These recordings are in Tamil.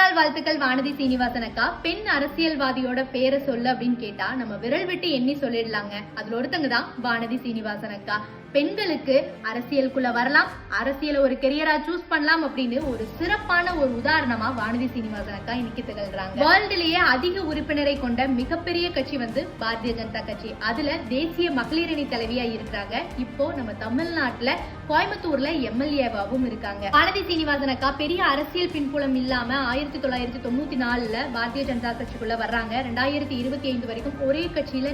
பிறந்தநாள் வாழ்த்துக்கள் வானதி சீனிவாசன் அக்கா. பெண் அரசியல்வாதியோட பேரை சொல்லு அப்படின்னு கேட்டா நம்ம விரல் விட்டு எண்ணி சொல்லிடலாங்க. அதுல ஒருத்தங்க தான் வானதி சீனிவாசன் அக்கா. பெண்களுக்கு அரசியலுக்குள்ள வரலாம், அரசியல ஒரு கெரியரா சூஸ் பண்ணலாம் அப்படின்னு ஒரு சிறப்பான ஒரு உதாரணமா வானதி சீனிவாசன் அக்கா இன்னைக்கு திகழ்றாங்க. வேர்ல்டுலயே அதிக உறுப்பினரை கொண்ட மிகப்பெரிய கட்சி பாரதிய ஜனதா கட்சி. அதுல தேசிய மகளிர் அணி தலைவியா இருக்கிறாங்க. இப்போ நம்ம தமிழ்நாட்டுல கோயம்புத்தூர்ல எம்எல்ஏவாவும் இருக்காங்க. வானதி சீனிவாசன் அக்கா பெரிய அரசியல் பின்புலம் இல்லாம 1994 பாரதிய ஜனதா கட்சிக்குள்ள வர்றாங்க. 2025 வரைக்கும் ஒரே கட்சியில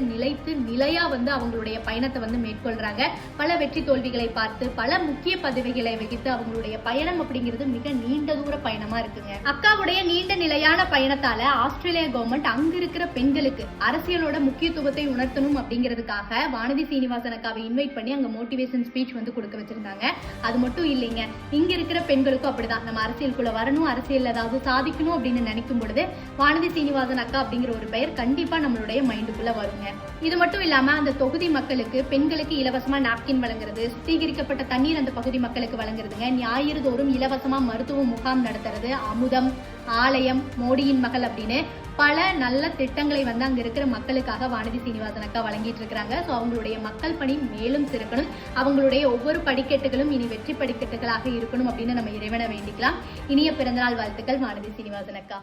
நிலையா அவங்களுடைய பயணத்தை மேற்கொள்றாங்க. பல வெற்றி தோல்விகளை பார்த்து பல முக்கிய பதவிகளை வகித்து அவங்களுடைய பயணம் அப்படிங்கிறது மிக நீண்ட தூர பயணமா இருக்குங்க. அக்காவுடைய நீண்ட நிலையான பயணத்தால ஆஸ்திரேலியா கவர்மெண்ட் அங்க இருக்கிற பெண்களுக்கு அரசியலோட முக்கியத்துவத்தை உணர்த்தணும் அப்படிங்கிறதுக்காக வானதி சீனிவாசன் அக்காவை இன்வைட் பண்ணி அங்க மோட்டிவேஷன் ஸ்பீச் கொடுக்க வச்சிருந்தாங்க. அது மட்டும் இல்லைங்க, இங்க இருக்கிற பெண்களுக்கும் அப்படிதான். நம்ம அரசியலுக்குள்ள வரணும், அரசியல் ஏதாவது சாதிக்கணும் அப்படின்னு நினைக்கும் பொழுது வானதி சீனிவாசன் அக்கா அப்படிங்கிற ஒரு பெயர் கண்டிப்பா நம்மளுடைய மைண்டுக்குள்ள வருங்க. இது மட்டும் இல்லாம அந்த தொகுதி மக்களுக்கு பெண்களுக்கு இலவசமா நாப்கின் வழங்குறது, சுத்திகரிக்கப்பட்ட தண்ணீர் அந்த பகுதி மக்களுக்கு வழங்குறதுங்க, ஞாயிறு தோறும் இலவசமா மருத்துவ முகாம் நடத்துறது, அமுதம், ஆலயம், மோடியின் மகள் அப்படின்னு பல நல்ல திட்டங்களை அங்க இருக்கிற மக்களுக்காக வானதி சீனிவாசன் அக்கா வழங்கிட்டு இருக்காங்க. சோ அவங்களுடைய மக்கள் பணி மேலும் சிறக்கணும், அவங்களுடைய ஒவ்வொரு படிக்கட்டுகளும் இனி வெற்றி படிக்கட்டுகளாக இருக்கணும் அப்படின்னு நம்ம இறைவனை வேண்டிக்கலாம். இனிய பிறந்தநாள் வாழ்த்துக்கள் வானதி சீனிவாசன் அக்கா.